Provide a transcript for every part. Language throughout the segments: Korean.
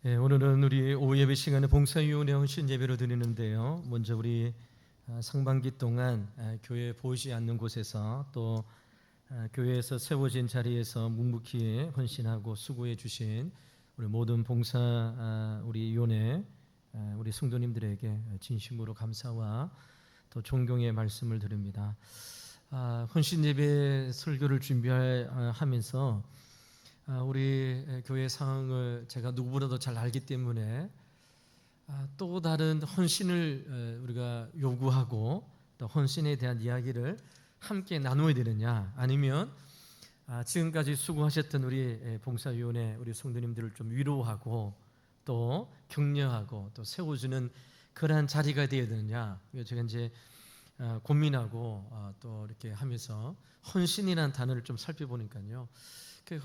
오늘은 우리 오후 예배 시간에 봉사위원회 헌신 예배를 드리는데요. 먼저 우리 상반기 동안 교회 보이지 않는 곳에서 또 교회에서 세워진 자리에서 묵묵히 헌신하고 수고해 주신 우리 모든 봉사 우리 위원회 우리 성도님들에게 진심으로 감사와 또 존경의 말씀을 드립니다. 헌신 예배 설교를 준비하면서 우리 교회 상황을 제가 누구보다도 잘 알기 때문에 또 다른 헌신을 우리가 요구하고 또 헌신에 대한 이야기를 함께 나누어야 되느냐, 아니면 지금까지 수고하셨던 우리 봉사위원회 우리 성도님들을 좀 위로하고 또 격려하고 또 세워주는 그러한 자리가 되어야 되느냐, 제가 이제 고민하고 또 이렇게 하면서 헌신이라는 단어를 좀 살펴보니까요,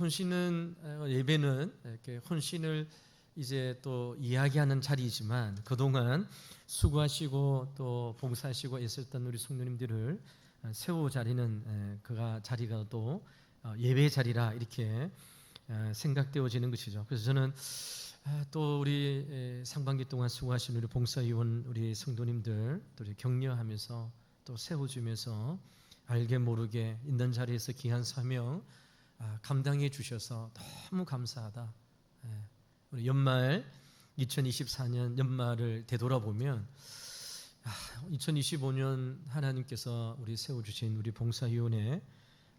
헌신은 예배는 이렇게 헌신을 이제 또 이야기하는 자리이지만 그동안 수고하시고 또 봉사하시고 있었던 우리 성도님들을 세우 자리는 그가 자리가 또 예배 자리라 이렇게 생각되어지는 것이죠. 그래서 저는 또 우리 상반기 동안 수고하신 우리 봉사위원 우리 성도님들 또 격려하면서 또 세워주면서 알게 모르게 있는 자리에서 귀한 사명 감당해 주셔서 너무 감사하다. 우리 연말 2024년 연말을 되돌아보면 2025년 하나님께서 우리 세워주신 우리 봉사위원회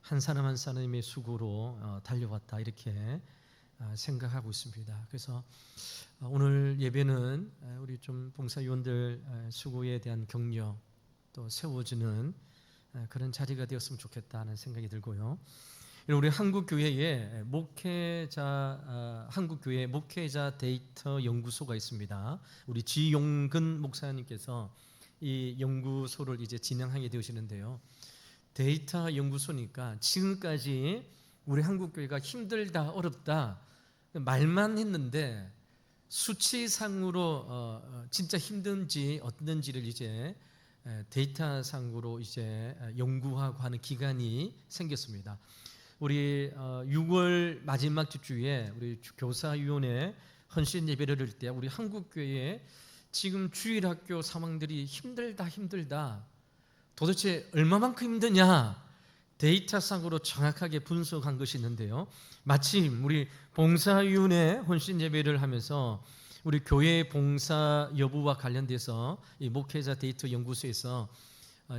한 사람 한 사람의 수고로 달려왔다 이렇게 생각하고 있습니다. 그래서 오늘 예배는 우리 좀 봉사위원들 수고에 대한 격려 또 세워주는 그런 자리가 되었으면 좋겠다는 생각이 들고요. 우리 한국교회에 한국교회 목회자 데이터 연구소가 있습니다. 우리 지용근 목사님께서 이 연구소를 이제 진행하게 되시는데요. 데이터 연구소니까 지금까지 우리 한국교회가 힘들다, 어렵다 말만 했는데 수치상으로 진짜 힘든지 어떤지를 이제 데이터상으로 이제 연구하고 하는 기간이 생겼습니다. 우리 6월 마지막 주에 우리 교사위원회 헌신 예배를 드릴 때 우리 한국교회에 지금 주일학교 상황들이 힘들다 도대체 얼마만큼 힘드냐 데이터상으로 정확하게 분석한 것이 있는데요. 마침 우리 봉사위원회 헌신 예배를 하면서 우리 교회 봉사 여부와 관련돼서 이 목회자 데이터 연구소에서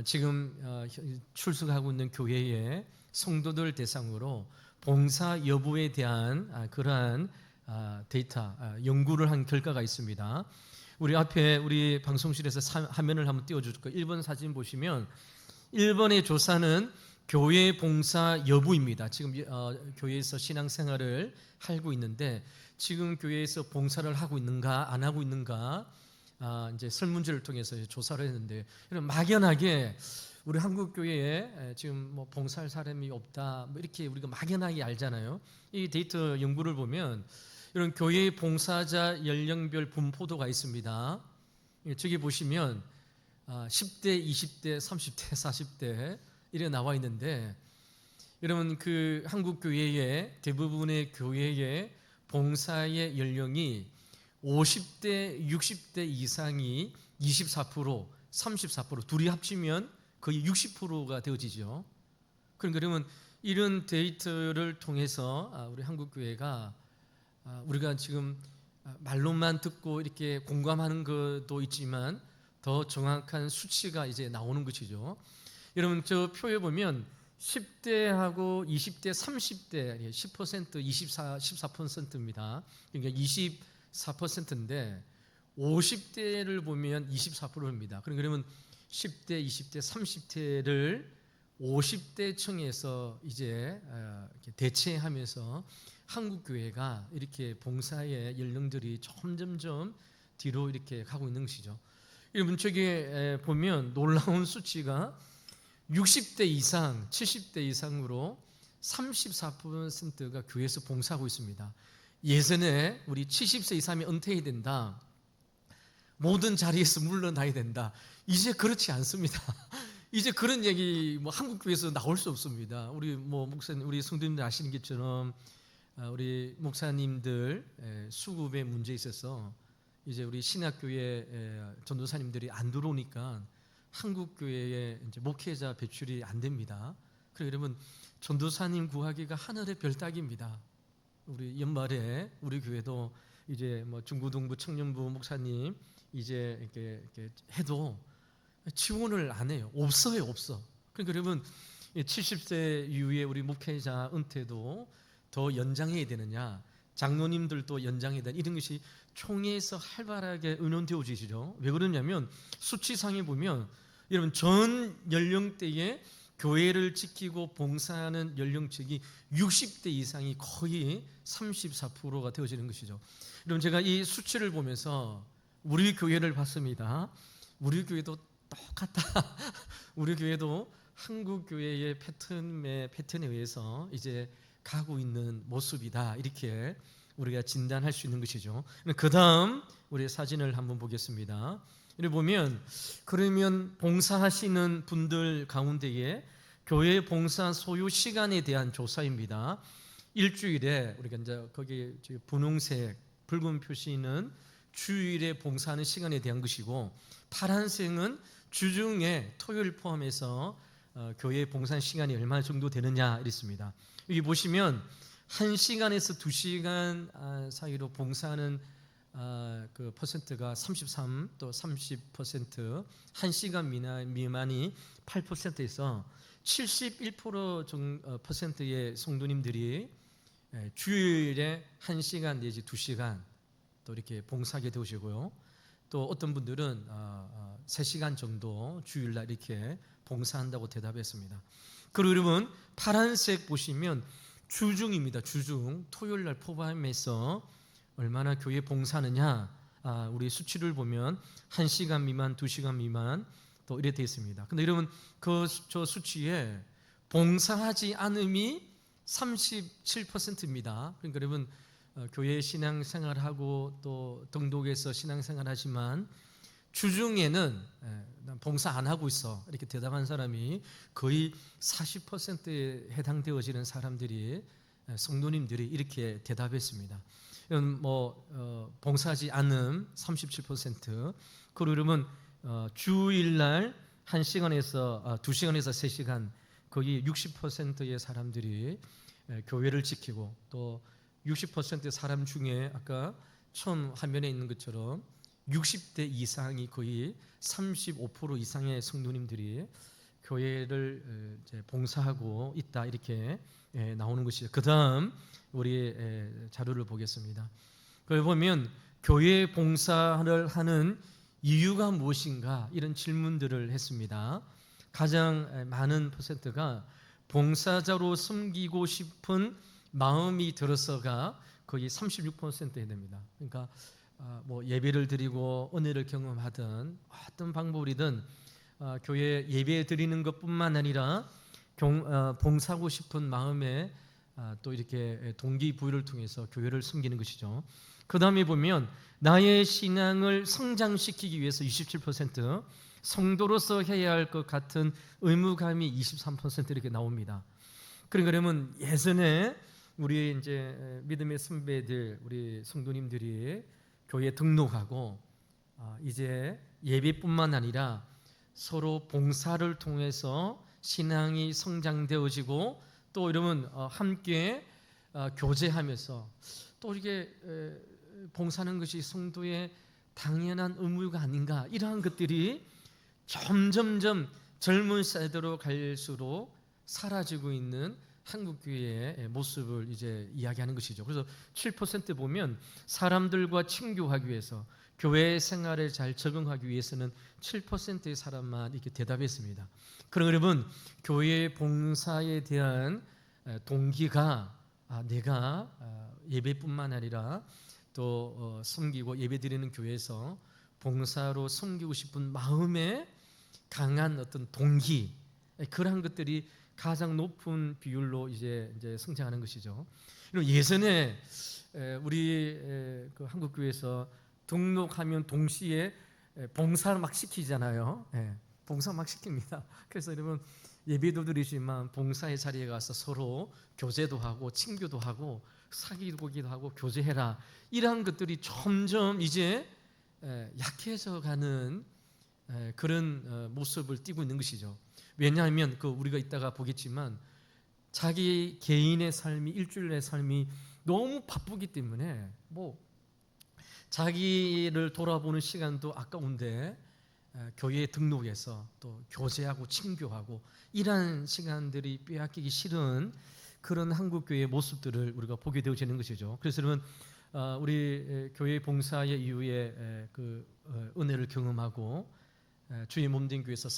지금 출석하고 있는 교회에 성도들 대상으로 봉사 여부에 대한 그러한 데이터 연구를 한 결과가 있습니다. 우리 앞에 우리 방송실에서 화면을 한번 띄워줄 거예요. 1번 사진 보시면 1번의 조사는 교회 봉사 여부입니다. 지금 교회에서 신앙생활을 하고 있는데 지금 교회에서 봉사를 하고 있는가 안 하고 있는가 이제 설문지를 통해서 조사를 했는데 막연하게 우리 한국 교회에 지금 뭐 봉사할 사람이 없다 뭐 이렇게 우리가 막연하게 알잖아요. 이 데이터 연구를 보면 이런 교회 봉사자 연령별 분포도가 있습니다. 저기 보시면 10대, 20대, 30대, 40대 이래 나와 있는데 여러분 그 한국 교회의 대부분의 교회의 봉사의 연령이 50대, 60대 이상이 24%, 34% 둘이 합치면 거의 60%가 되어지죠. 그러면 이런 데이터를 통해서 우리 한국교회가 우리가 지금 말로만 듣고 이렇게 공감하는 것도 있지만 더 정확한 수치가 이제 나오는 것이죠. 여러분 저 표에 보면 10대하고 20대, 30대 10%, 14%입니다. 그러니까 24%인데 50대를 보면 24%입니다. 그러면 10대, 20대, 30대를 50대 층에서 이제 대체하면서 한국교회가 이렇게 봉사의 연령들이 점점점 뒤로 이렇게 가고 있는 것이죠. 여러분 저기 보면 놀라운 수치가 60대 이상, 70대 이상으로 34%가 교회에서 봉사하고 있습니다. 예전에 우리 70세 이상이 은퇴해야 된다, 모든 자리에서 물러나야 된다. 이제 그렇지 않습니다. 이제 그런 얘기 한국 교회에서 나올 수 없습니다. 우리 목사님, 우리 성도님들 아시는 것처럼 우리 목사님들 수급에 문제 있어서 이제 우리 신학교에 전도사님들이 안 들어오니까 한국 교회에 이제 목회자 배출이 안 됩니다. 그래서 여러분 전도사님 구하기가 하늘의 별 따기입니다. 우리 연말에 우리 교회도 이제 뭐 중고등부 청년부 목사님 이제 이렇게 해도 지원을 안 해요. 없어요, 없어. 그러니까 여러분 70세 이후에 우리 목회자 은퇴도 더 연장해야 되느냐, 장로님들도 연장해야 되느냐, 이런 것이 총회에서 활발하게 의논되어지죠. 왜 그러냐면 수치상에 보면 여러분 전 연령대에 교회를 지키고 봉사하는 연령층이 60대 이상이 거의 34%가 되어지는 것이죠. 여러분 제가 이 수치를 보면서 우리 교회를 봤습니다. 우리 교회도 똑같다. 우리 교회도 한국 교회의 패턴에 의해서 이제 가고 있는 모습이다. 이렇게 우리가 진단할 수 있는 것이죠. 그 다음 우리 사진을 한번 보겠습니다. 이를 보면 그러면 봉사하시는 분들 가운데에 교회 봉사 소요 시간에 대한 조사입니다. 일주일에 우리가 이제 거기 분홍색 붉은 표시는 주일에 봉사하는 시간에 대한 것이고, 파란색은 주중에 토요일 포함해서 교회 봉사하는 시간이 얼마 정도 되느냐 이랬습니다. 여기 보시면 1시간에서 2시간 사이로 봉사하는 그 퍼센트가 33, 또 30%, 1시간 미만이 8%에서 71%의 성도님들이 주일에 1시간 내지 2시간 또 이렇게 봉사하게 되시고요. 또 어떤 분들은 3시간 정도 주일날 이렇게 봉사한다고 대답했습니다. 그리고 여러분 파란색 보시면 주중입니다. 주중 토요일날 포함해서 얼마나 교회 봉사하느냐, 우리 수치를 보면 1시간 미만, 2시간 미만 또 이렇게 되어 있습니다. 근데 여러분 저 수치에 봉사하지 않음이 37%입니다. 그러니까 여러분 교회 신앙생활하고 또 등록해서 신앙생활하지만 주중에는 봉사 안 하고 있어 이렇게 대답한 사람이 거의 40%에 해당되어지는 사람들이, 성도님들이 이렇게 대답했습니다. 봉사하지 않음 37%, 그리고 그러면 주일날 1시간에서 2시간에서 3시간 거의 60%의 사람들이 교회를 지키고, 또 60%의 사람 중에 아까 처음 화면에 있는 것처럼 60대 이상이 거의 35% 이상의 성도님들이 교회를 이제 봉사하고 있다, 이렇게 나오는 것이죠. 그 다음 우리 자료를 보겠습니다. 그걸 보면 교회 봉사를 하는 이유가 무엇인가, 이런 질문들을 했습니다. 가장 많은 퍼센트가 봉사자로 섬기고 싶은 마음이 들어서가 거의 36%에 됩니다. 그러니까 예배를 드리고 은혜를 경험하든 어떤 방법이든 교회 예배 드리는 것뿐만 아니라 봉사하고 싶은 마음에 또 이렇게 동기부여를 통해서 교회를 섬기는 것이죠. 그 다음에 보면 나의 신앙을 성장시키기 위해서 27%, 성도로서 해야 할 것 같은 의무감이 23% 이렇게 나옵니다. 그러면 예전에 우리 이제 믿음의 선배들, 우리 성도님들이 교회 등록하고 이제 예배뿐만 아니라 서로 봉사를 통해서 신앙이 성장되어지고, 또 이러면 함께 교제하면서 또 이게 봉사하는 것이 성도의 당연한 의무가 아닌가, 이러한 것들이 점점점 젊은 세대로 갈수록 사라지고 있는 한국 교회의 모습을 이제 이야기하는 것이죠. 그래서 7% 보면 사람들과 친교하기 위해서, 교회 생활에 잘 적응하기 위해서는 7%의 사람만 이렇게 대답했습니다. 그럼 여러분 교회 봉사에 대한 동기가 내가 예배뿐만 아니라 또 섬기고 예배드리는 교회에서 봉사로 섬기고 싶은 마음에 강한 어떤 동기, 그러한 것들이 가장 높은 비율로 이제 성장하는 것이죠. 예전에 우리 그 한국 교회에서 등록하면 동시에 봉사를 막 시키잖아요. 봉사 막 시킵니다. 그래서 여러분 예배도 드리지만 봉사의 자리에 가서 서로 교제도 하고 친교도 하고 사귀기도 하고 교제해라, 이러한 것들이 점점 이제 약해져 가는 그런 모습을 띠고 있는 것이죠. 왜냐하면 우리가 이따가 보겠지만 자기 개인의 삶이, 일주일의 삶이 너무 바쁘기 때문에 자기를 돌아보는 시간도 아까운데 교회에 등록해서 또 교제하고 친교하고 이러한 시간들이 빼앗기기 싫은 그런 한국교회의 모습들을 우리가 보게 되어지는 것이죠. 그래서 여러분, 우리 교회 봉사의 이후에 은혜를 경험하고 주의 몸된 교회에서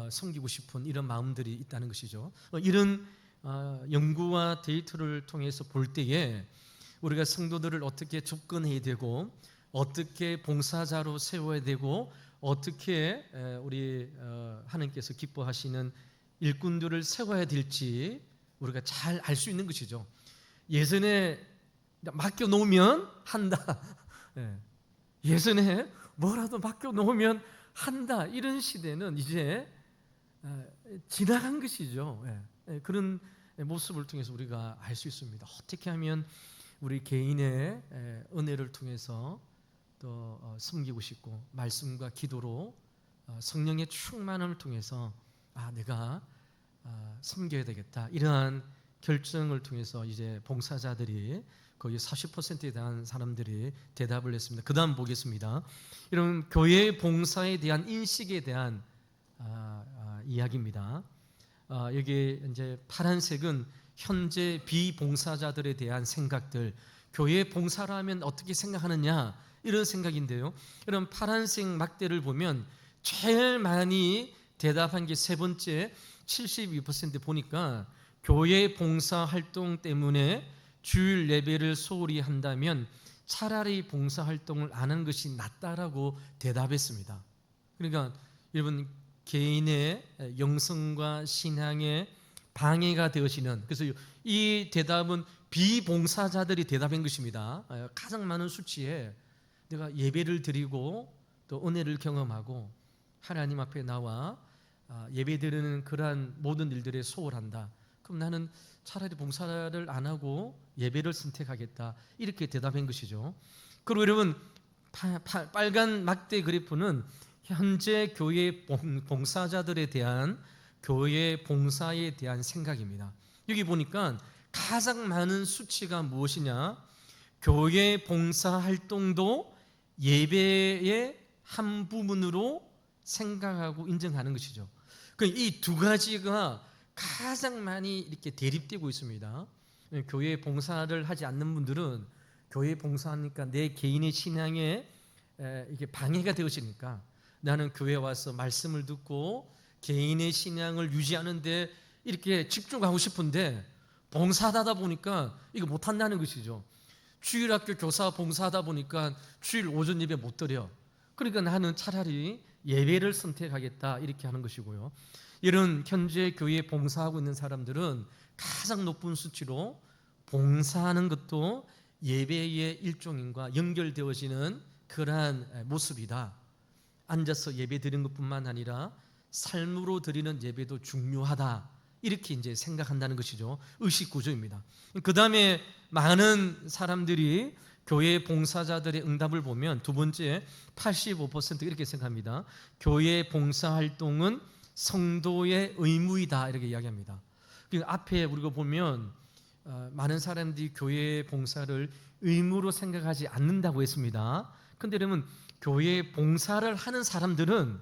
섬기고 싶은 이런 마음들이 있다는 것이죠. 이런 연구와 데이터를 통해서 볼 때에 우리가 성도들을 어떻게 접근해야 되고, 어떻게 봉사자로 세워야 되고, 어떻게 우리 하나님께서 기뻐하시는 일꾼들을 세워야 될지 우리가 잘 알 수 있는 것이죠. 예전에 맡겨놓으면 한다. 예전에 뭐라도 맡겨놓으면 한다, 이런 시대는 이제 지나간 것이죠. 그런 모습을 통해서 우리가 알 수 있습니다. 어떻게 하면 우리 개인의 은혜를 통해서 또 섬기고 싶고, 말씀과 기도로 성령의 충만함을 통해서 내가 섬겨야 되겠다, 이러한 결정을 통해서 이제 봉사자들이 거의 40%에 대한 사람들이 대답을 했습니다. 그 다음 보겠습니다. 이런 교회 봉사에 대한 인식에 대한 이야기입니다. 여기 이제 파란색은 현재 비봉사자들에 대한 생각들, 교회 봉사라면 어떻게 생각하느냐, 이런 생각인데요. 이런 파란색 막대를 보면 제일 많이 대답한 게 세 번째 72% 보니까 교회 봉사 활동 때문에 주일 예배를 소홀히 한다면 차라리 봉사 활동을 안 하는 것이 낫다라고 대답했습니다. 그러니까 여러분, 개인의 영성과 신앙에 방해가 되어지는, 그래서 이 대답은 비봉사자들이 대답한 것입니다. 가장 많은 수치에 내가 예배를 드리고 또 은혜를 경험하고 하나님 앞에 나와 예배 드리는 그러한 모든 일들에 소홀한다, 그럼 나는 차라리 봉사를 안 하고 예배를 선택하겠다, 이렇게 대답한 것이죠. 그리고 여러분, 빨간 막대 그래프는 현재 교회 봉사자들에 대한, 교회 봉사에 대한 생각입니다. 여기 보니까 가장 많은 수치가 무엇이냐, 교회 봉사 활동도 예배의 한 부분으로 생각하고 인정하는 것이죠. 이 두 가지가 가장 많이 이렇게 대립되고 있습니다. 교회 봉사를 하지 않는 분들은 교회 봉사하니까 내 개인의 신앙에 이게 방해가 되어지니까 나는 교회 와서 말씀을 듣고 개인의 신앙을 유지하는데 이렇게 집중하고 싶은데 봉사하다 보니까 이거 못한다는 것이죠. 주일학교 교사 봉사하다 보니까 주일 오전 예배 못 드려. 그러니까 나는 차라리 예배를 선택하겠다, 이렇게 하는 것이고요. 이런 현재 교회에 봉사하고 있는 사람들은 가장 높은 수치로 봉사하는 것도 예배의 일종인과 연결되어지는 그러한 모습이다. 앉아서 예배 드리는 것뿐만 아니라 삶으로 드리는 예배도 중요하다, 이렇게 이제 생각한다는 것이죠. 의식 구조입니다. 그 다음에 많은 사람들이 교회 봉사자들의 응답을 보면 두 번째 85% 이렇게 생각합니다. 교회 봉사 활동은 성도의 의무이다, 이렇게 이야기합니다. 앞에 우리가 보면 많은 사람들이 교회 봉사를 의무로 생각하지 않는다고 했습니다. 그런데 여러분, 교회 봉사를 하는 사람들은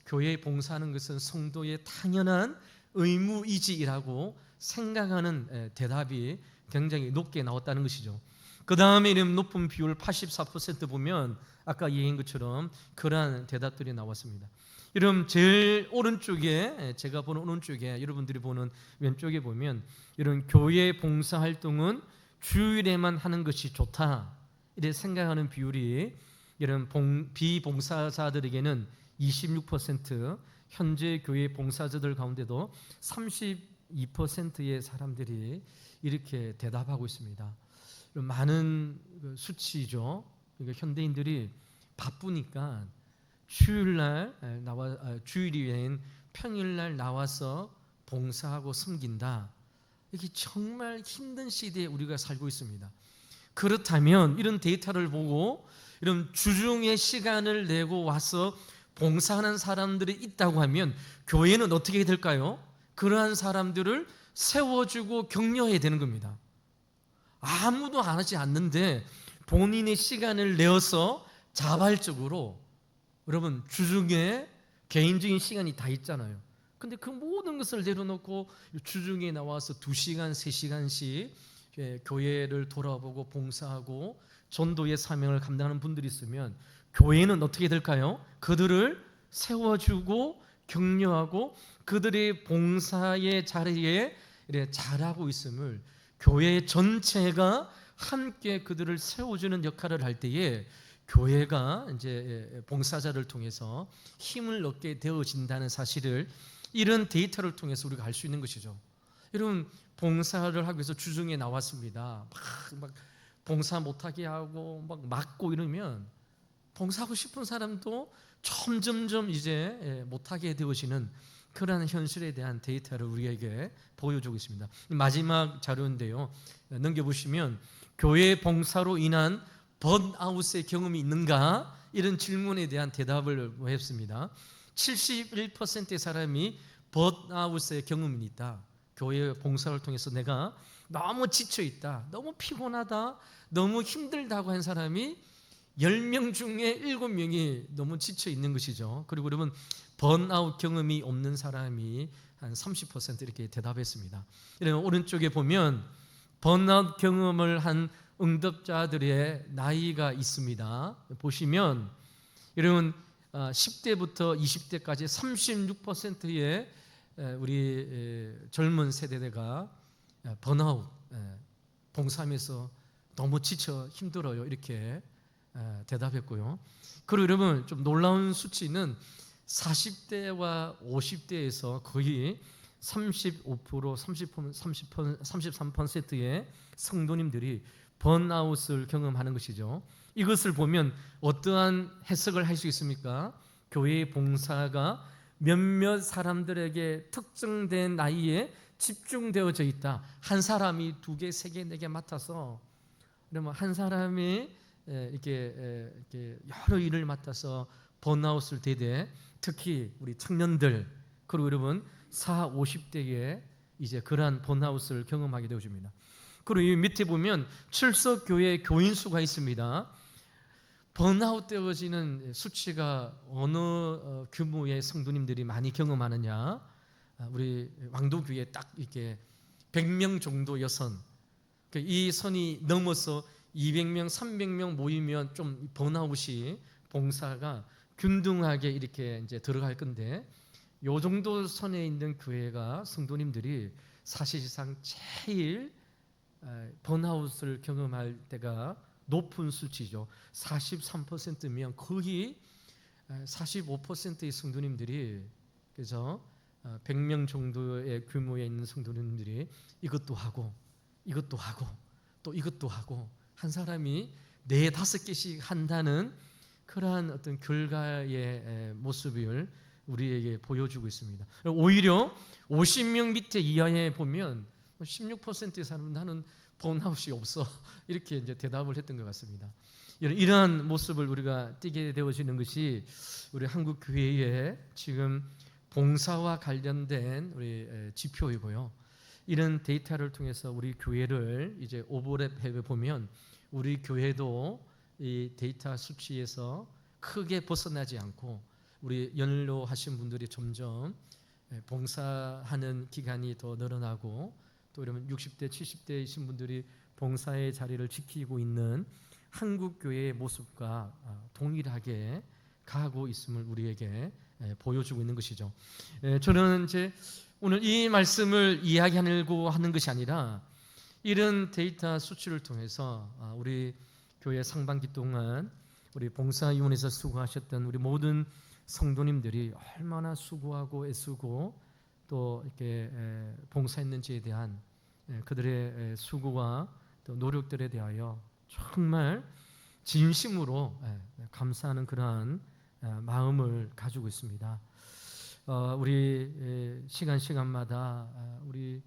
교회 봉사하는 것은 성도의 당연한 의무이지라고 생각하는 대답이 굉장히 높게 나왔다는 것이죠. 그 다음에 이런 높은 비율 84% 보면 아까 얘기한 것처럼 그러한 대답들이 나왔습니다. 여러분, 제일 오른쪽에, 제가 보는 오른쪽에, 여러분들이 보는 왼쪽에 보면 이런 교회 봉사 활동은 주일에만 하는 것이 좋다, 이렇게 생각하는 비율이 이런 비봉사자들에게는 26%, 현재 교회 봉사자들 가운데도 32%의 사람들이 이렇게 대답하고 있습니다. 많은 수치죠. 그러니까 현대인들이 바쁘니까 주일이 외인 평일날 나와서 봉사하고 섬긴다, 이게 정말 힘든 시대에 우리가 살고 있습니다. 그렇다면 이런 데이터를 보고 이런 주중에 시간을 내고 와서 봉사하는 사람들이 있다고 하면 교회는 어떻게 될까요? 그러한 사람들을 세워주고 격려해야 되는 겁니다. 아무도 안 하지 않는데 본인의 시간을 내어서 자발적으로, 여러분 주중에 개인적인 시간이 다 있잖아요. 근데 그 모든 것을 내려놓고 주중에 나와서 2시간, 3시간씩 교회를 돌아보고 봉사하고 전도의 사명을 감당하는 분들이 있으면 교회는 어떻게 될까요? 그들을 세워주고 격려하고 그들의 봉사의 자리에 잘하고 있음을, 교회 전체가 함께 그들을 세워주는 역할을 할 때에 교회가 이제 봉사자를 통해서 힘을 얻게 되어진다는 사실을 이런 데이터를 통해서 우리가 알 수 있는 것이죠. 여러분, 봉사를 하기 위해서 주중에 나왔습니다. 막 봉사 못하게 하고 막 막고 이러면 봉사하고 싶은 사람도 점점점 이제 못하게 되어지는 그러한 현실에 대한 데이터를 우리에게 보여주고 있습니다. 마지막 자료인데요, 넘겨보시면 교회 봉사로 인한 번아웃의 경험이 있는가? 이런 질문에 대한 대답을 했습니다. 71%의 사람이 번아웃의 경험이 있다. 교회 봉사를 통해서 내가 너무 지쳐있다, 너무 피곤하다, 너무 힘들다고 한 사람이 10명 중에 7명이 너무 지쳐 있는 것이죠. 그리고 여러분, 번아웃 경험이 없는 사람이 한 30% 이렇게 대답했습니다. 여러분, 오른쪽에 보면 번아웃 경험을 한 응답자들의 나이가 있습니다. 보시면 여러분 10대부터 20대까지 36%의 우리 젊은 세대가 번아웃, 봉사하면서 너무 지쳐 힘들어요, 이렇게 대답했고요. 그리고 여러분, 좀 놀라운 수치는 40대와 50대에서 거의 35%, 33%의 성도님들이 번아웃을 경험하는 것이죠. 이것을 보면 어떠한 해석을 할 수 있습니까? 교회의 봉사가 몇몇 사람들에게 특정된 나이에 집중되어져 있다. 한 사람이 2개, 3개, 4개 맡아서, 그러면 한 사람이 이렇게 여러 일을 맡아서 번아웃을 대대, 특히 우리 청년들, 그리고 여러분 40, 50대에 이제 그러한 번아웃을 경험하게 되어집니다. 그리고 이 밑에 보면 출석교회 교인 수가 있습니다. 번아웃 되어지는 수치가 어느 규모의 성도님들이 많이 경험하느냐? 우리 왕도교회 딱 이렇게 100명 정도의 선, 이 선이 넘어서 200명, 300명 모이면 좀 번아웃이 봉사가 균등하게 이렇게 이제 들어갈 건데, 요 정도 선에 있는 교회가 성도님들이 사실상 제일 번아웃을 경험할 때가 높은 수치죠. 43%면 거의 45%의 성도님들이, 그래서 100명 정도의 규모에 있는 성도님들이 이것도 하고 이것도 하고 또 이것도 하고, 한 사람이 4, 5개씩 한다는 그러한 어떤 결과의 모습을 우리에게 보여주고 있습니다. 오히려 50명 밑에 이하에 보면 16%의 사람은 나는 번아웃이 없어, 이렇게 이제 대답을 했던 것 같습니다. 이러한 모습을 우리가 띠게 되어지는 것이 우리 한국 교회의 지금 봉사와 관련된 우리 지표이고요. 이런 데이터를 통해서 우리 교회를 이제 오버랩해 보면 우리 교회도 이 데이터 수치에서 크게 벗어나지 않고, 우리 연로하신 분들이 점점 봉사하는 기간이 더 늘어나고, 또 이러면 60대, 70대이신 분들이 봉사의 자리를 지키고 있는 한국 교회의 모습과 동일하게 가고 있음을 우리에게 보여주고 있는 것이죠. 저는 이제 오늘 이 말씀을 이야기하려고 하는 것이 아니라, 이런 데이터 수치를 통해서 우리 교회 상반기 동안 우리 봉사위원회에서 수고하셨던 우리 모든 성도님들이 얼마나 수고하고 애쓰고 또 이렇게 봉사했는지에 대한 그들의 수고와 또 노력들에 대하여 정말 진심으로 감사하는 그러한 마음을 가지고 있습니다. 우리 시간마다 우리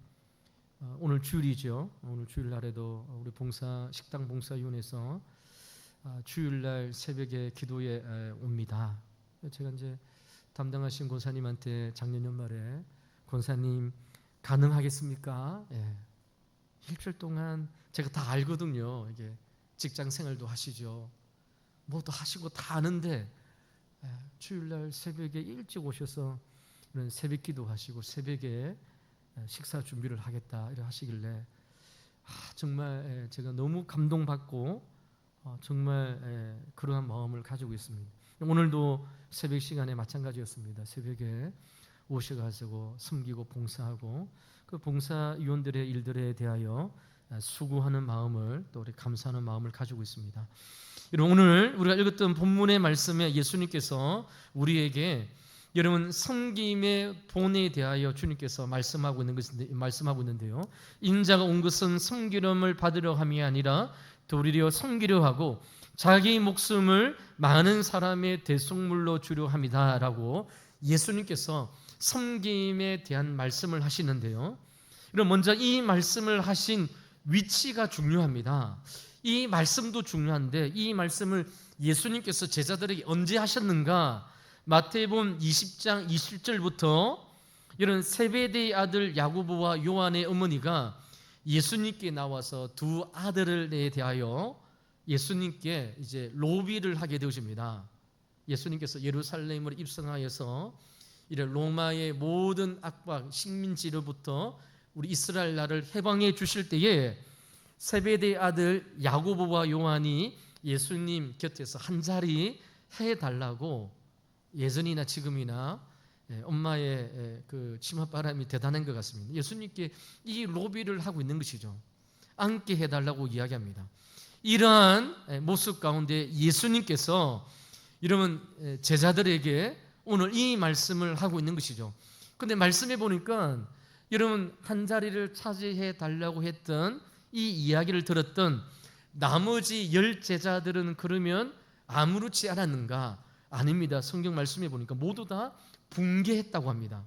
오늘 주일이죠. 오늘 주일날에도 우리 식당 봉사위원회에서 주일날 새벽에 기도에 옵니다. 제가 이제 담당하신 권사님한테 작년 연말에 권사님 가능하겠습니까? 일주일 동안 제가 다 알거든요. 이게 직장 생활도 하시죠. 뭐도 하시고 다 아는데 주일날 새벽에 일찍 오셔서 이런 새벽 기도하시고 새벽에 식사 준비를 하겠다 이렇게 하시길래 정말 제가 너무 감동받고 정말 그러한 마음을 가지고 있습니다. 오늘도 새벽 시간에 마찬가지였습니다. 새벽에 오셔가지고 섬기고 봉사하고 그 봉사위원들의 일들에 대하여 수고하는 마음을 또 우리 감사하는 마음을 가지고 있습니다. 오늘 우리가 읽었던 본문의 말씀에 예수님께서 우리에게 여러분 섬김의 본에 대하여 주님께서 말씀하고 있는데요. 인자가 온 것은 섬기름을 받으려 함이 아니라 도리어 섬기려 하고 자기 목숨을 많은 사람의 대속물로 주려 함이다라고 예수님께서 섬김에 대한 말씀을 하시는데요. 그럼 먼저 이 말씀을 하신 위치가 중요합니다. 이 말씀도 중요한데 이 말씀을 예수님께서 제자들에게 언제 하셨는가? 마태복음 20장 20절부터 이런 세베대의 아들 야고보와 요한의 어머니가 예수님께 나와서 두 아들에 대하여 예수님께 이제 로비를 하게 되십니다. 예수님께서 예루살렘으로 입성하여서 이런 로마의 모든 압박, 식민지로부터 우리 이스라엘 나라를 해방해 주실 때에 세베대의 아들 야고보와 요한이 예수님 곁에서 한 자리 해달라고 예전이나 지금이나 엄마의 그 치맛바람이 대단한 것 같습니다. 예수님께 이 로비를 하고 있는 것이죠. 앉게 해달라고 이야기합니다. 이러한 모습 가운데 예수님께서 이러면 제자들에게 오늘 이 말씀을 하고 있는 것이죠. 그런데 말씀해 보니까 여러분 한 자리를 차지해 달라고 했던 이 이야기를 들었던 나머지 10 제자들은 그러면 아무렇지 않았는가? 아닙니다. 성경 말씀해 보니까 모두 다 붕괴했다고 합니다.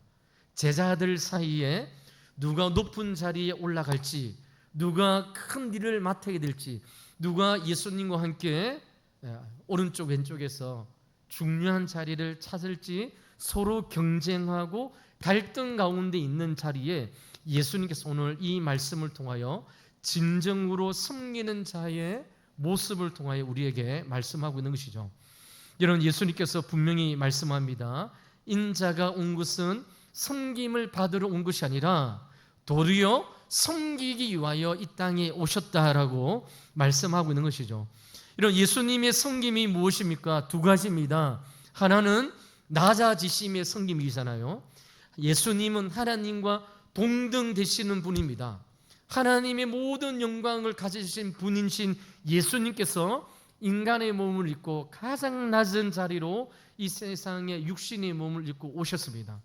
제자들 사이에 누가 높은 자리에 올라갈지, 누가 큰 일을 맡게 될지, 누가 예수님과 함께 오른쪽 왼쪽에서 중요한 자리를 찾을지 서로 경쟁하고 갈등 가운데 있는 자리에 예수님께서 오늘 이 말씀을 통하여 진정으로 섬기는 자의 모습을 통하여 우리에게 말씀하고 있는 것이죠. 여러분 예수님께서 분명히 말씀합니다. 인자가 온 것은 섬김을 받으러 온 것이 아니라 도리어 섬기기 위하여 이 땅에 오셨다라고 말씀하고 있는 것이죠. 이런 예수님의 섬김이 무엇입니까? 두 가지입니다. 하나는 낮아지심의 섬김이잖아요. 예수님은 하나님과 동등 되시는 분입니다. 하나님의 모든 영광을 가지신 분이신 예수님께서 인간의 몸을 입고 가장 낮은 자리로 이 세상에 육신의 몸을 입고 오셨습니다.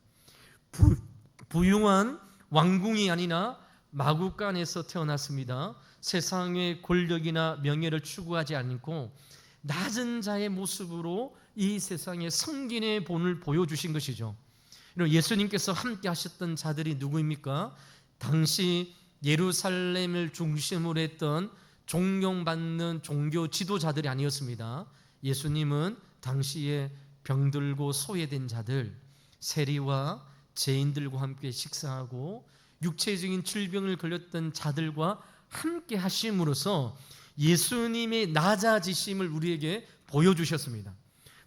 부유한 왕궁이 아니라 마구간에서 태어났습니다. 세상의 권력이나 명예를 추구하지 않고 낮은 자의 모습으로 이 세상에 섬김의 본을 보여주신 것이죠. 예수님께서 함께 하셨던 자들이 누구입니까? 당시 예루살렘을 중심으로 했던 존경받는 종교 지도자들이 아니었습니다. 예수님은 당시에 병들고 소외된 자들, 세리와 죄인들과 함께 식사하고 육체적인 질병을 걸렸던 자들과 함께 하심으로써 예수님의 낮아지심을 우리에게 보여주셨습니다.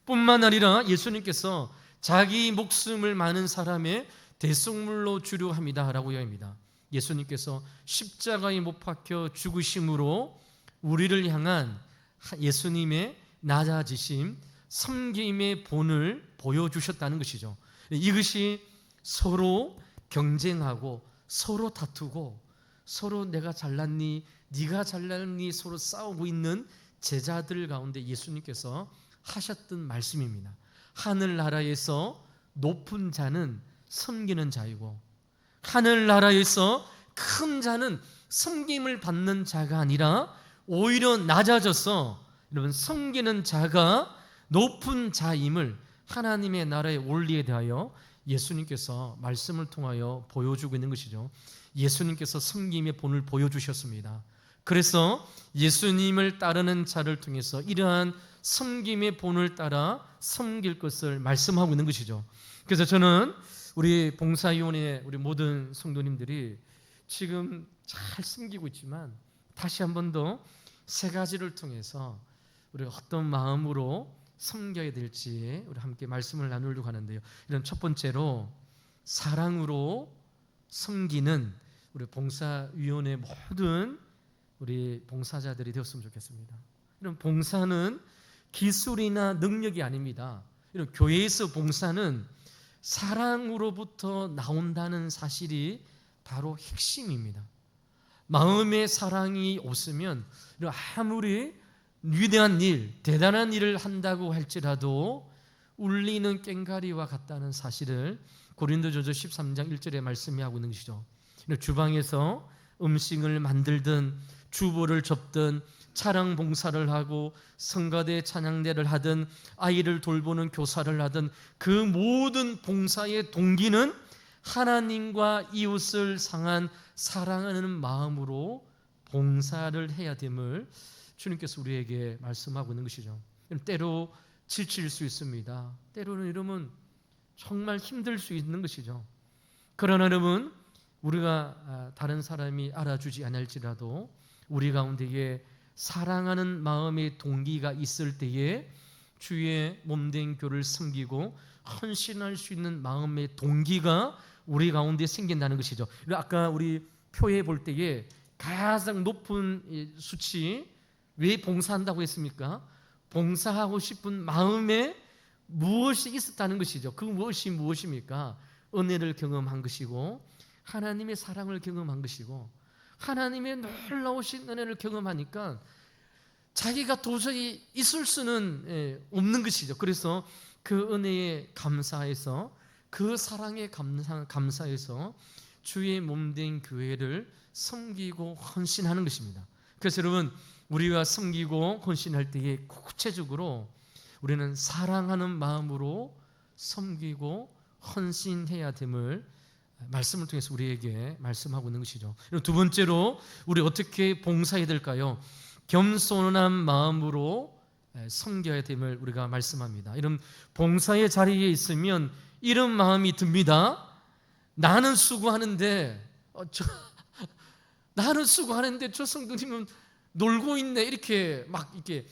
뿐만 아니라 예수님께서 자기 목숨을 많은 사람의 대속물로 주려 합니다라고 이야기합니다. 예수님께서 십자가에 못 박혀 죽으심으로 우리를 향한 예수님의 낮아지심, 섬김의 본을 보여주셨다는 것이죠. 이것이 서로 경쟁하고 서로 다투고 서로 내가 잘났니 네가 잘났니 서로 싸우고 있는 제자들 가운데 예수님께서 하셨던 말씀입니다. 하늘나라에서 높은 자는 섬기는 자이고 하늘나라에서 큰 자는 섬김을 받는 자가 아니라 오히려 낮아져서 여러분 섬기는 자가 높은 자임을 하나님의 나라의 원리에 대하여 예수님께서 말씀을 통하여 보여주고 있는 것이죠. 예수님께서 섬김의 본을 보여주셨습니다. 그래서 예수님을 따르는 자를 통해서 이러한 섬김의 본을 따라 섬길 것을 말씀하고 있는 것이죠. 그래서 저는 우리 봉사위원회 우리 모든 성도님들이 지금 잘 섬기고 있지만 다시 한 번 더 세 가지를 통해서 우리가 어떤 마음으로 섬겨야 될지 우리 함께 말씀을 나누려고 하는데요. 이런 첫 번째로 사랑으로 섬기는 우리 봉사위원회 모든 우리 봉사자들이 되었으면 좋겠습니다. 이런 봉사는 기술이나 능력이 아닙니다. 이런 교회에서 봉사는 사랑으로부터 나온다는 사실이 바로 핵심입니다. 마음의 사랑이 없으면 아무리 위대한 일, 대단한 일을 한다고 할지라도 울리는 꽹과리와 같다는 사실을 고린도전서 13장 1절에 말씀이 하고 있는 것이죠. 주방에서 음식을 만들든 주보를 접든 차량 봉사를 하고 성가대 찬양대를 하든 아이를 돌보는 교사를 하든 그 모든 봉사의 동기는 하나님과 이웃을 상한 사랑하는 마음으로 봉사를 해야 됨을 주님께서 우리에게 말씀하고 있는 것이죠. 때로 지칠 수 있습니다. 때로는 이러면 정말 힘들 수 있는 것이죠. 그러나 여러분, 우리가 다른 사람이 알아주지 않을지라도 우리 가운데에 사랑하는 마음의 동기가 있을 때에 주의 몸된 교를 섬기고 헌신할 수 있는 마음의 동기가 우리 가운데 생긴다는 것이죠. 아까 우리 표에 볼 때에 가장 높은 수치, 왜 봉사한다고 했습니까? 봉사하고 싶은 마음에 무엇이 있었다는 것이죠. 그 무엇이 무엇입니까? 은혜를 경험한 것이고 하나님의 사랑을 경험한 것이고 하나님의 놀라우신 은혜를 경험하니까 자기가 도저히 있을 수는 없는 것이죠. 그래서 그 은혜에 감사해서 그 사랑에 감사해서 주의 몸된 교회를 섬기고 헌신하는 것입니다. 그래서 여러분, 우리가 섬기고 헌신할 때에 구체적으로 우리는 사랑하는 마음으로 섬기고 헌신해야 됨을 말씀을 통해서 우리에게 말씀하고 있는 것이죠. 두 번째로 우리 어떻게 봉사해야 될까요? 겸손한 마음으로 섬겨야 됨을 우리가 말씀합니다. 이런 봉사의 자리에 있으면 이런 마음이 듭니다. 나는 수고하는데 나는 수고하는데 저 성도님은 놀고 있네. 이렇게 막 이렇게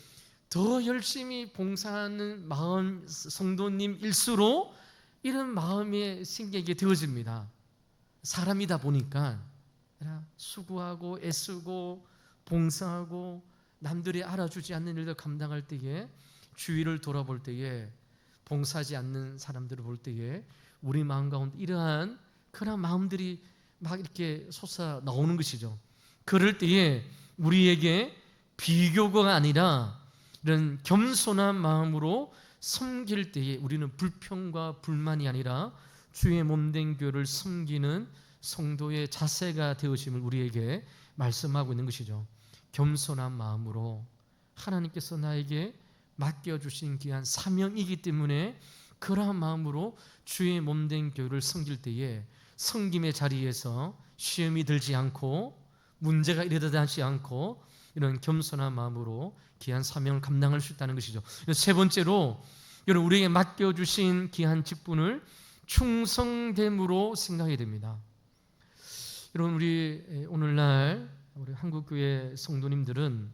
더 열심히 봉사하는 마음 성도님일수록 이런 마음이 생기게 되어집니다. 사람이다 보니까 수고하고 애쓰고 봉사하고 남들이 알아주지 않는 일을 감당할 때에 주위를 돌아볼 때에 봉사하지 않는 사람들을 볼 때에 우리 마음 가운데 이러한 그런 마음들이 막 이렇게 솟아 나오는 것이죠. 그럴 때에 우리에게 비교가 아니라 이런 겸손한 마음으로 섬길 때에 우리는 불평과 불만이 아니라 주의 몸된 교를 섬기는 성도의 자세가 되어심을 우리에게 말씀하고 있는 것이죠. 겸손한 마음으로 하나님께서 나에게 맡겨주신 귀한 사명이기 때문에 그러한 마음으로 주의 몸된 교를 섬길 때에 섬김의 자리에서 시험이 들지 않고 문제가 일어나지 않고 이런 겸손한 마음으로 귀한 사명을 감당할 수 있다는 것이죠. 세 번째로 여러분, 우리에게 맡겨주신 귀한 직분을 충성됨으로 생각해야 됩니다. 여러분, 우리 오늘날 우리 한국교회 성도님들은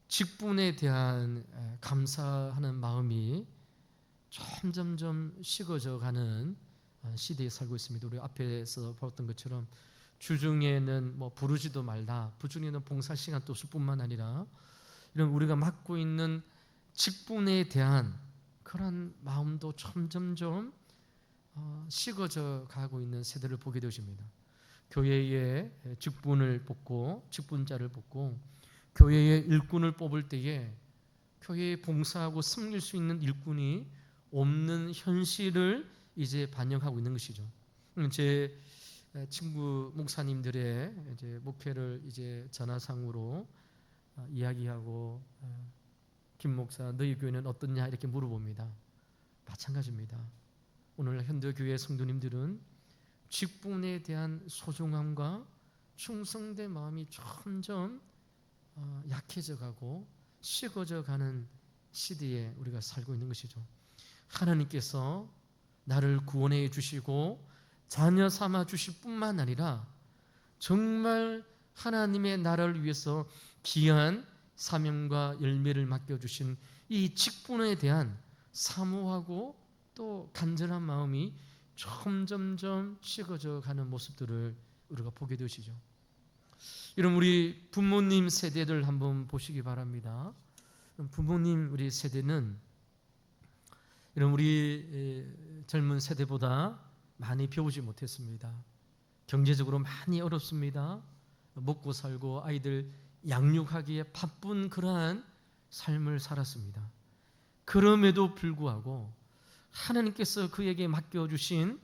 직분에 대한 감사하는 마음이 점점점 식어져가는 시대에 살고 있습니다. 우리 앞에서 봤던 것처럼 주중에는 부르지도 말라, 부중에는 봉사 시간 또 없을 뿐만 아니라 이런 우리가 맡고 있는 직분에 대한 그런 마음도 점점점 식어져 가고 있는 세대를 보게 되십니다. 교회의 직분을 뽑고 직분자를 뽑고 교회의 일꾼을 뽑을 때에 교회에 봉사하고 섬길 수 있는 일꾼이 없는 현실을 이제 반영하고 있는 것이죠. 제 친구 목사님들의 이제 목회를 이제 전화상으로 이야기하고 김 목사 너희 교회는 어떻냐 이렇게 물어봅니다. 마찬가지입니다. 오늘 현대교회 성도님들은 직분에 대한 소중함과 충성된 마음이 점점 약해져 가고 식어져 가는 시대에 우리가 살고 있는 것이죠. 하나님께서 나를 구원해 주시고 자녀 삼아 주실 뿐만 아니라 정말 하나님의 나라를 위해서 귀한 사명과 열매를 맡겨주신 이 직분에 대한 사모하고 또 간절한 마음이 점점점 식어져 가는 모습들을 우리가 보게 되시죠. 여러분, 우리 부모님 세대들 한번 보시기 바랍니다. 부모님 우리 세대는 여러분 우리 젊은 세대보다 많이 배우지 못했습니다. 경제적으로 많이 어렵습니다. 먹고 살고 아이들 양육하기에 바쁜 그러한 삶을 살았습니다. 그럼에도 불구하고 하나님께서 그에게 맡겨주신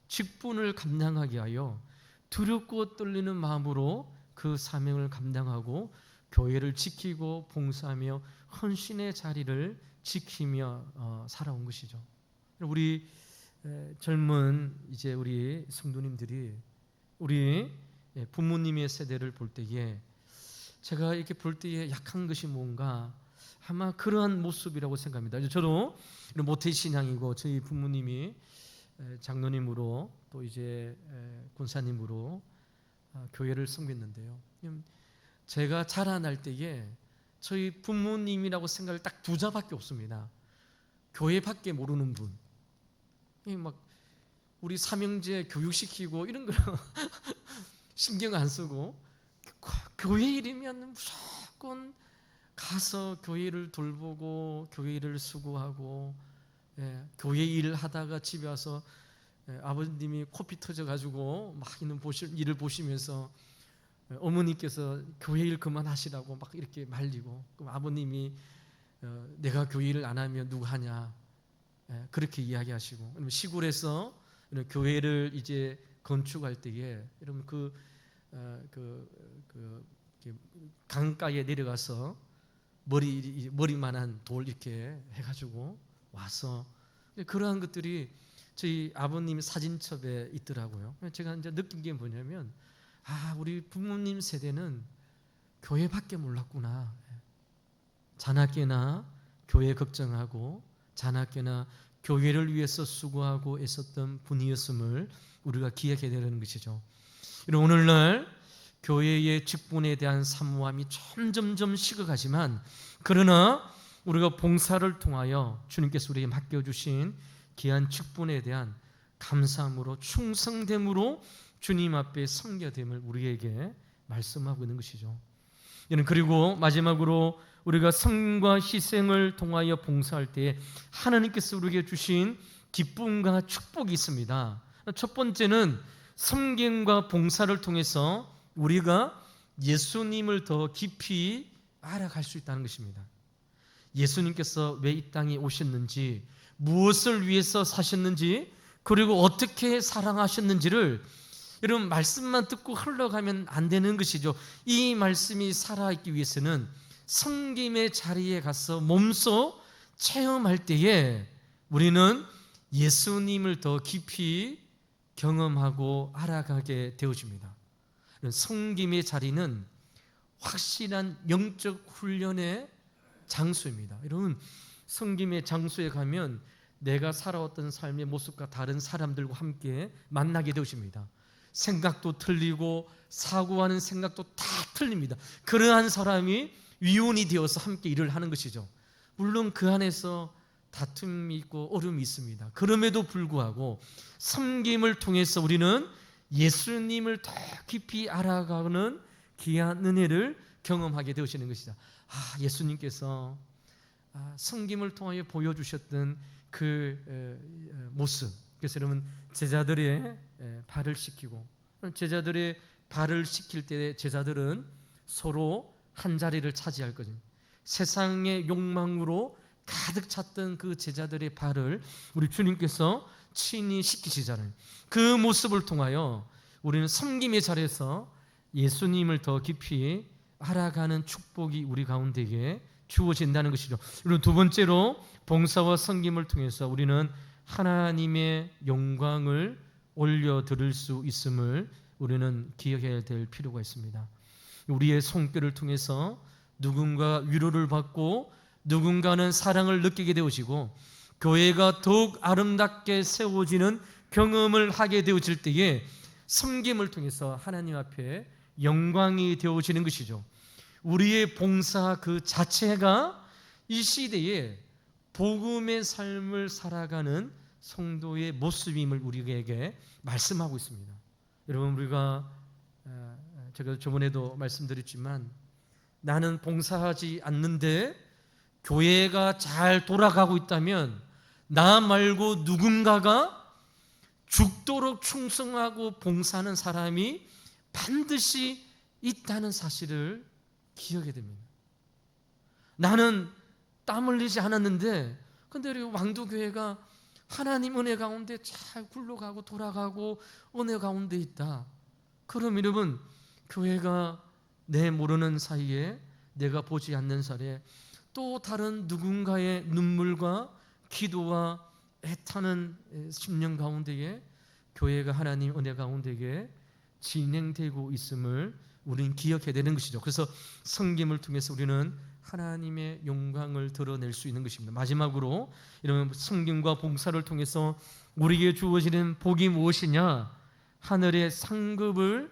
직분을 감당하게 하여 두렵고 떨리는 마음으로 그 사명을 감당하고 교회를 지키고 봉사하며 헌신의 자리를 지키며 살아온 것이죠. 우리 젊은 이제 우리 성도님들이 우리 부모님의 세대를 볼 때에 제가 이렇게 볼 때에 약한 것이 뭔가 아마 그러한 모습이라고 생각합니다. 저도 모태 신앙이고 저희 부모님이 장로님으로 또 이제 권사님으로 교회를 섬겼는데요. 제가 자라날 때에 저희 부모님이라고 생각을 딱 두 자밖에 없습니다. 교회밖에 모르는 분. 막 우리 삼형제 교육시키고 이런 거 신경 안 쓰고 교회 일이면 무조건 가서 교회를 돌보고 교회 일을 수고하고 교회 일 하다가 집에 와서 아버님이 코피 터져가지고 막 일을 보시면서 어머니께서 교회 일 그만하시라고 막 이렇게 말리고 그럼 아버님이 내가 교회 일을 안 하면 누가 하냐 그렇게 이야기하시고 시골에서 교회를 이제 건축할 때에 여러분 그 강가에 내려가서 머리만한 돌 이렇게 해가지고 와서 그러한 것들이 저희 아버님 사진첩에 있더라고요. 제가 이제 느낀 게 뭐냐면 우리 부모님 세대는 교회밖에 몰랐구나. 자나깨나 교회 걱정하고 자나깨나 교회를 위해서 수고하고 애썼던 분이었음을 우리가 기억해야 되는 것이죠. 오늘날 교회의 직분에 대한 사모함이 점점점 식어가지만 그러나 우리가 봉사를 통하여 주님께서 우리에게 맡겨주신 귀한 직분에 대한 감사함으로 충성됨으로 주님 앞에 섬겨됨을 우리에게 말씀하고 있는 것이죠. 그리고 마지막으로 우리가 섬과 희생을 통하여 봉사할 때 하나님께서 우리에게 주신 기쁨과 축복이 있습니다. 첫 번째는 섬김과 봉사를 통해서 우리가 예수님을 더 깊이 알아갈 수 있다는 것입니다. 예수님께서 왜 이 땅에 오셨는지, 무엇을 위해서 사셨는지, 그리고 어떻게 사랑하셨는지를 여러분 말씀만 듣고 흘러가면 안 되는 것이죠. 이 말씀이 살아있기 위해서는 섬김의 자리에 가서 몸소 체험할 때에 우리는 예수님을 더 깊이 경험하고 알아가게 되어집니다. 섬김의 자리는 확실한 영적 훈련의 장소입니다. 여러분, 섬김의 장소에 가면 내가 살아왔던 삶의 모습과 다른 사람들과 함께 만나게 되어집니다. 생각도 틀리고 사고하는 생각도 다 틀립니다. 그러한 사람이 위원이 되어서 함께 일을 하는 것이죠. 물론 그 안에서 다툼이 있고 어려움이 있습니다. 그럼에도 불구하고 섬김을 통해서 우리는 예수님을 더 깊이 알아가는 귀한 은혜를 경험하게 되시는 것이다. 예수님께서 섬김을 통하여 보여주셨던 그 모습. 그래서 여러분 제자들의 발을 씻기고 제자들의 발을 씻길 때 제자들은 서로 한 자리를 차지할 거죠. 세상의 욕망으로 가득 찼던 그 제자들의 발을 우리 주님께서 친히 씻기시잖아요. 그 모습을 통하여 우리는 섬김의 자리에서 예수님을 더 깊이 알아가는 축복이 우리 가운데에 주어진다는 것이죠. 그리고 두 번째로 봉사와 섬김을 통해서 우리는 하나님의 영광을 올려드릴 수 있음을 우리는 기억해야 될 필요가 있습니다. 우리의 손길을 통해서 누군가 위로를 받고 누군가는 사랑을 느끼게 되어지고 교회가 더욱 아름답게 세워지는 경험을 하게 되어질 때에 섬김을 통해서 하나님 앞에 영광이 되어지는 것이죠. 우리의 봉사 그 자체가 이 시대에 복음의 삶을 살아가는 성도의 모습임을 우리에게 말씀하고 있습니다. 여러분, 우리가 제가 저번에도 말씀드렸지만 나는 봉사하지 않는데 교회가 잘 돌아가고 있다면 나 말고 누군가가 죽도록 충성하고 봉사하는 사람이 반드시 있다는 사실을 기억해야 됩니다. 나는 땀 흘리지 않았는데 근데 우리 왕도교회가 하나님 은혜 가운데 잘 굴러가고 돌아가고 은혜 가운데 있다. 그럼 여러분, 교회가 내 모르는 사이에, 내가 보지 않는 사이에 또 다른 누군가의 눈물과 기도와 애타는 심령 가운데에 교회가 하나님 은혜 가운데에 진행되고 있음을 우리는 기억해야 되는 것이죠. 그래서 섬김을 통해서 우리는 하나님의 영광을 드러낼 수 있는 것입니다. 마지막으로 이런 섬김과 봉사를 통해서 우리에게 주어지는 복이 무엇이냐? 하늘의 상급을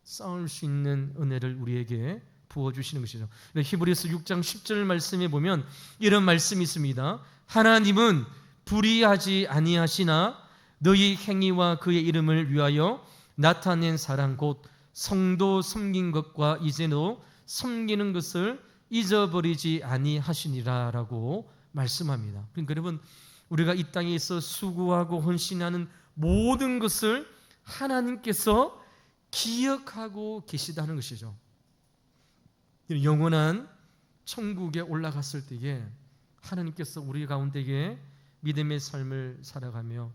쌓을 수 있는 은혜를 우리에게 부어주시는 것이죠. 히브리서 6장 10절 말씀에 보면 이런 말씀이 있습니다. 하나님은 불의하지 아니하시나 너희 행위와 그의 이름을 위하여 나타낸 사랑 곧 성도 섬긴 것과 이제도 섬기는 것을 잊어버리지 아니하시니라 라고 말씀합니다. 그러니까 여러분, 우리가 이 땅에 있어 수고하고 헌신하는 모든 것을 하나님께서 기억하고 계시다는 것이죠. 영원한 천국에 올라갔을 때에 하나님께서 우리 가운데에 믿음의 삶을 살아가며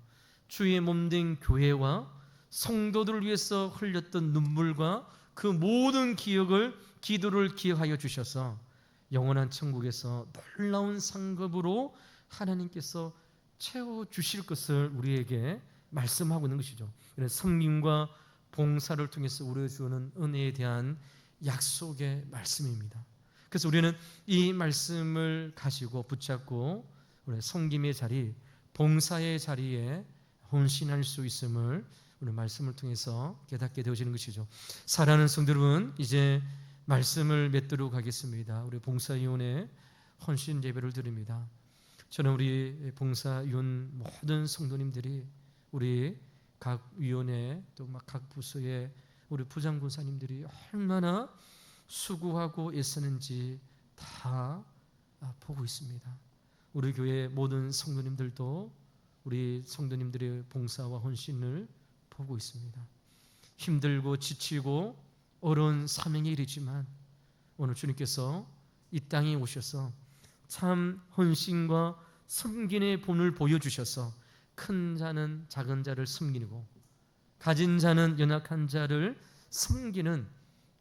주의 몸된 교회와 성도들을 위해서 흘렸던 눈물과 그 모든 기도를 기억하여 주셔서 영원한 천국에서 놀라운 상급으로 하나님께서 채워주실 것을 우리에게 말씀하고 있는 것이죠. 섬김과 봉사를 통해서 우리에게 주는 은혜에 대한 약속의 말씀입니다. 그래서 우리는 이 말씀을 가지고 붙잡고 우리 섬김의 자리, 봉사의 자리에 헌신할 수 있음을 오늘 말씀을 통해서 깨닫게 되어지는 것이죠. 사랑하는 성도 여러분, 이제 말씀을 맺도록 하겠습니다. 우리 봉사위원회 헌신 예배를 드립니다. 저는 우리 봉사위원 모든 성도님들이 우리 각 위원회 또 각 부서의 우리 부장군사님들이 얼마나 수고하고 애쓰는지 다 보고 있습니다. 우리 교회 모든 성도님들도 우리 성도님들의 봉사와 헌신을 보고 있습니다. 힘들고 지치고 어려운 사명의 일이지만 오늘 주님께서 이 땅에 오셔서 참 헌신과 섬김의 본을 보여주셔서 큰 자는 작은 자를 섬기고 가진 자는 연약한 자를 섬기는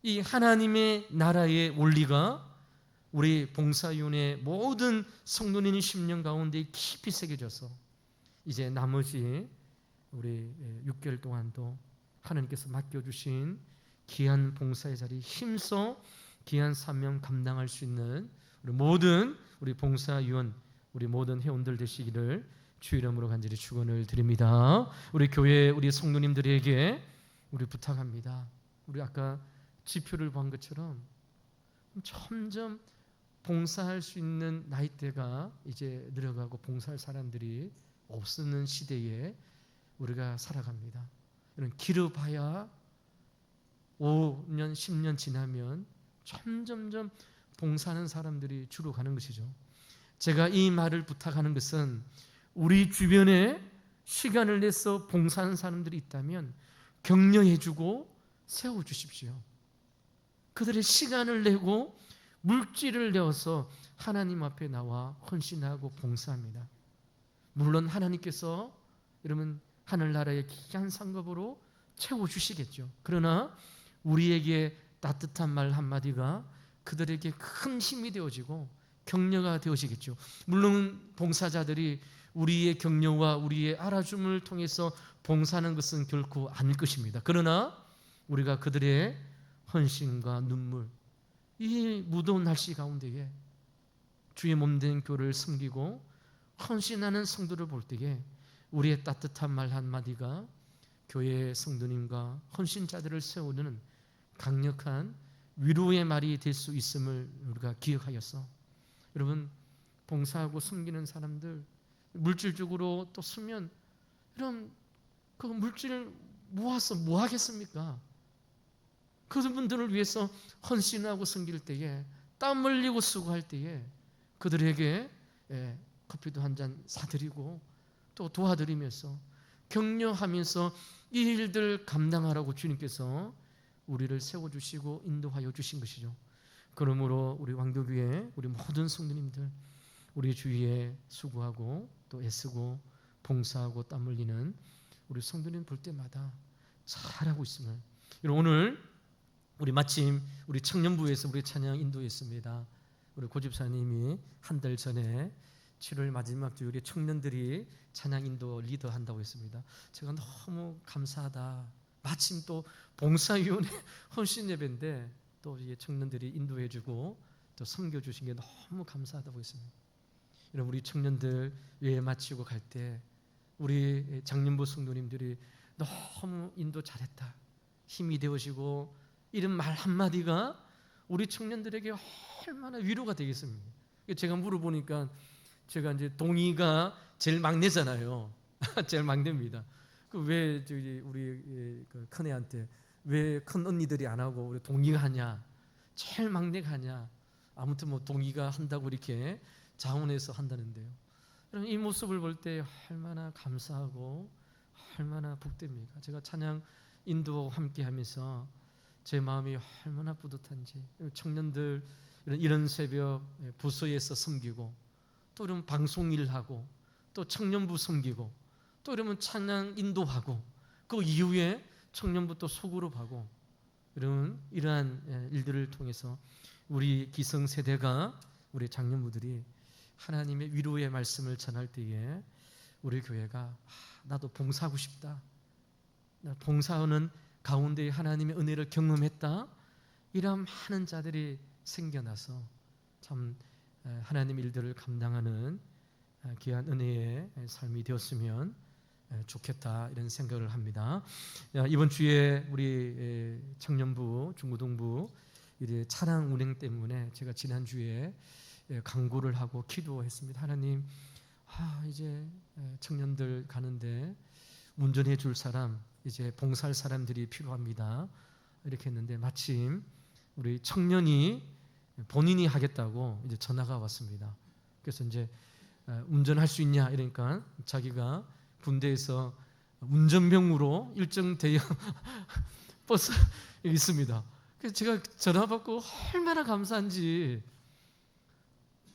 이 하나님의 나라의 원리가 우리 봉사위원회 모든 성도님의 심령 가운데 깊이 새겨져서 이제 나머지 우리 6개월 동안도 하나님께서 맡겨주신 귀한 봉사의 자리 힘써 귀한 사명 감당할 수 있는 우리 모든 우리 봉사위원 우리 모든 회원들 되시기를 주 이름으로 간절히 축원을 드립니다. 우리 교회 우리 성도님들에게 우리 부탁합니다. 우리 아까 지표를 본 것처럼 점점 봉사할 수 있는 나이대가 이제 늘어가고 봉사할 사람들이 없는 시대에 우리가 살아갑니다. 이런 길어봐야 5년, 10년 지나면 점점점 봉사하는 사람들이 줄어가는 것이죠. 제가 이 말을 부탁하는 것은 우리 주변에 시간을 내서 봉사하는 사람들이 있다면 격려해주고 세워주십시오. 그들의 시간을 내고 물질을 내어서 하나님 앞에 나와 헌신하고 봉사합니다. 물론 하나님께서 여러분 하늘나라의 귀한 상급으로 채워주시겠죠. 그러나 우리에게 따뜻한 말 한마디가 그들에게 큰 힘이 되어지고 격려가 되어지겠죠. 물론 봉사자들이 우리의 격려와 우리의 알아줌을 통해서 봉사하는 것은 결코 아닐 것입니다. 그러나 우리가 그들의 헌신과 눈물, 이 무더운 날씨 가운데에 주의 몸된 교회를 섬기고 헌신하는 성도를 볼 때에 우리의 따뜻한 말 한마디가 교회 성도님과 헌신자들을 세우는 강력한 위로의 말이 될 수 있음을 우리가 기억하였어. 여러분, 봉사하고 섬기는 사람들, 물질적으로 또 쓰면 이런 그 물질을 모아서 뭐 하겠습니까? 그분들을 위해서 헌신하고 섬길 때에, 땀 흘리고 수고할 때에 그들에게 커피도 한 잔 사드리고 또 도와드리면서 격려하면서 이 일들 감당하라고 주님께서 우리를 세워주시고 인도하여 주신 것이죠. 그러므로 우리 왕도교회 우리 모든 성도님들, 우리 주위에 수고하고 또 애쓰고 봉사하고 땀 흘리는 우리 성도님 볼 때마다 잘하고 있음을, 오늘 우리 마침 우리 청년부에서 우리 찬양 인도했습니다. 우리 고집사님이 한 달 전에 7월 마지막 주일에 청년들이 찬양 인도 리더한다고 했습니다. 제가 너무 감사하다. 마침 또 봉사위원회 헌신 예배인데 또 청년들이 인도해주고 또 섬겨주신 게 너무 감사하다고 했습니다. 여러분, 우리 청년들 예배 마치고 갈 때 우리 장년부 성도님들이 너무 인도 잘했다, 힘이 되어지고 이런 말 한마디가 우리 청년들에게 얼마나 위로가 되겠습니까? 제가 물어보니까 제가 이제 동이가 제일 막내잖아요. 제일 막내입니다. 왜 우리 큰애한테 왜 큰 언니들이 안 하고 우리 동이가 하냐, 제일 막내가 하냐. 아무튼 뭐 동이가 한다고 이렇게 자원해서 한다는데요. 이 모습을 볼 때 얼마나 감사하고 얼마나 복됩니까? 제가 찬양 인도하고 함께하면서 제 마음이 얼마나 뿌듯한지. 청년들 이런 새벽 부서에서 섬기고 또 이런 방송 일하고 또 청년부 섬기고 또 이러면 찬양 인도하고 그 이후에 청년부 또 소그룹하고 이러한 일들을 통해서 우리 기성세대가 우리 장년부들이 하나님의 위로의 말씀을 전할 때에 우리 교회가 나도 봉사하고 싶다, 봉사하는 가운데 하나님의 은혜를 경험했다, 이런 많은 자들이 생겨나서 참 하나님의 일들을 감당하는 귀한 은혜의 삶이 되었으면 좋겠다, 이런 생각을 합니다. 이번 주에 우리 청년부, 중고등부 차량 운행 때문에 제가 지난주에 강구를 하고 기도했습니다. 하나님, 이제 청년들 가는데 운전해 줄 사람, 이제 봉사할 사람들이 필요합니다. 이렇게 했는데 마침 우리 청년이 본인이 하겠다고 이제 전화가 왔습니다. 그래서 이제 운전할 수 있냐 이러니까 자기가 군대에서 운전병으로 일정 대형 버스 있습니다. 그래서 제가 전화 받고 얼마나 감사한지,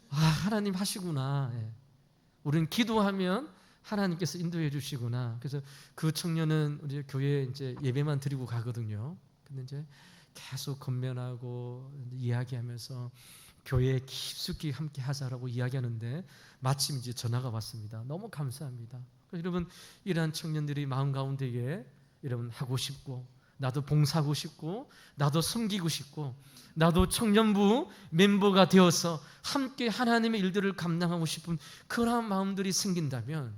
하나님 하시구나. 우리는 기도하면 하나님께서 인도해 주시구나. 그래서 그 청년은 우리 교회에 이제 예배만 드리고 가거든요. 근데 이제 계속 건면하고 이야기하면서 교회에 깊숙이 함께 하자라고 이야기하는데 마침 이제 전화가 왔습니다. 너무 감사합니다. 여러분, 이러한 청년들이 마음 가운데에 여러분 하고 싶고, 나도 봉사하고 싶고, 나도 섬기고 싶고, 나도 청년부 멤버가 되어서 함께 하나님의 일들을 감당하고 싶은 그러한 마음들이 생긴다면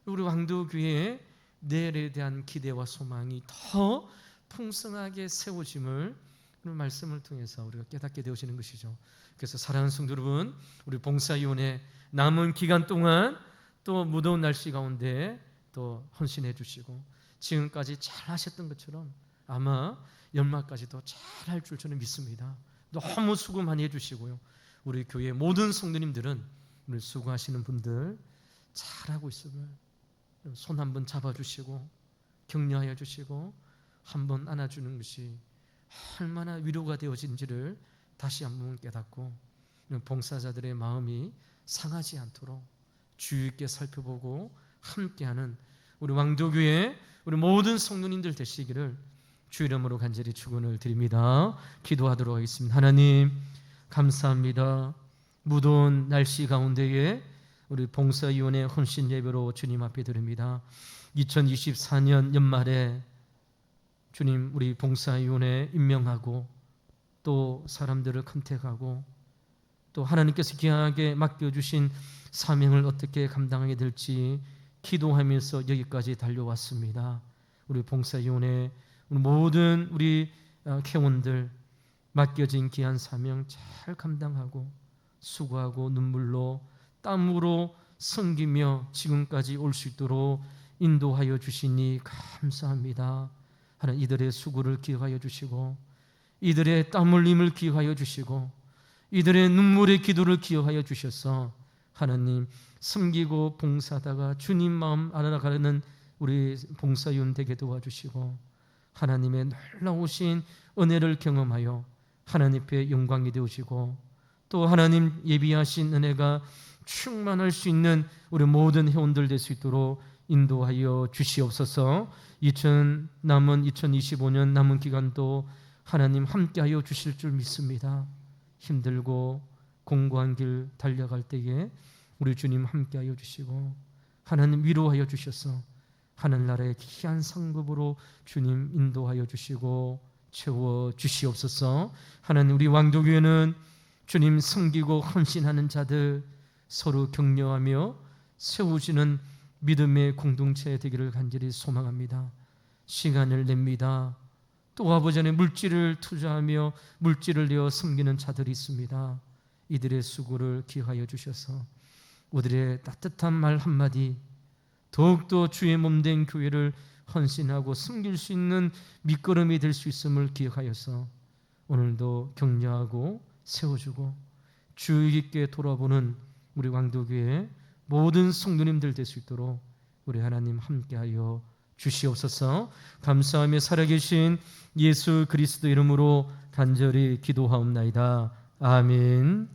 우리 왕도교회의 내일에 대한 기대와 소망이 더 풍성하게 세워짐을 그런 말씀을 통해서 우리가 깨닫게 되어지는 것이죠. 그래서 사랑하는 성도 여러분, 우리 봉사위원회 남은 기간 동안 또 무더운 날씨 가운데 또 헌신해 주시고 지금까지 잘 하셨던 것처럼 아마 연말까지도 잘 할 줄 저는 믿습니다. 너무 수고 많이 해주시고요. 우리 교회 모든 성도님들은 오늘 수고하시는 분들 잘하고 있음을 손 한번 잡아주시고 격려하여 주시고 한번 안아주는 것이 얼마나 위로가 되어진지를 다시 한번 깨닫고 봉사자들의 마음이 상하지 않도록 주의 있게 살펴보고 함께하는 우리 왕도교회 우리 모든 성도님들 되시기를 주 이름으로 간절히 축원을 드립니다. 기도하도록 하겠습니다. 하나님 감사합니다. 무더운 날씨 가운데에 우리 봉사위원회 헌신 예배로 주님 앞에 드립니다. 2024년 연말에 주님 우리 봉사위원회 임명하고 또 사람들을 컨택하고 또 하나님께서 귀하게 맡겨주신 사명을 어떻게 감당하게 될지 기도하면서 여기까지 달려왔습니다. 우리 봉사위원회 모든 우리 회원들 맡겨진 귀한 사명 잘 감당하고 수고하고 눈물로 땀으로 섬기며 지금까지 올 수 있도록 인도하여 주시니 감사합니다. 하나님 이들의 수고를 기억하여 주시고 이들의 땀 흘림을 기억하여 주시고 이들의 눈물의 기도를 기억하여 주셔서 하나님 섬기고 봉사하다가 주님 마음 알아가는 우리 봉사위원 되게 도와주시고 하나님의 놀라우신 은혜를 경험하여 하나님께 영광이 되어지고 또 하나님 예비하신 은혜가 충만할 수 있는 우리 모든 회원들 될 수 있도록 인도하여 주시옵소서. 남은 2025년 남은 기간도 하나님 함께하여 주실 줄 믿습니다. 힘들고 공고한 길 달려갈 때에 우리 주님 함께하여 주시고 하나님 위로하여 주셔서 하늘나라의 귀한 상급으로 주님 인도하여 주시고 채워 주시옵소서. 하나님 우리 왕도교회는 주님 섬기고 헌신하는 자들 서로 격려하며 세우시는 믿음의 공동체 되기를 간절히 소망합니다. 시간을 냅니다. 또 아버지 안에 물질을 투자하며 물질을 내어 섬기는 자들이 있습니다. 이들의 수고를 기억하여 주셔서 우리의 따뜻한 말 한마디 더욱더 주의 몸된 교회를 헌신하고 섬길 수 있는 밑거름이 될 수 있음을 기억하여서 오늘도 격려하고 세워주고 주의 깊게 돌아보는 우리 왕도교회 모든 성도님들 될 수 있도록 우리 하나님 함께하여 주시옵소서. 감사하며 살아계신 예수 그리스도 이름으로 간절히 기도하옵나이다. 아멘.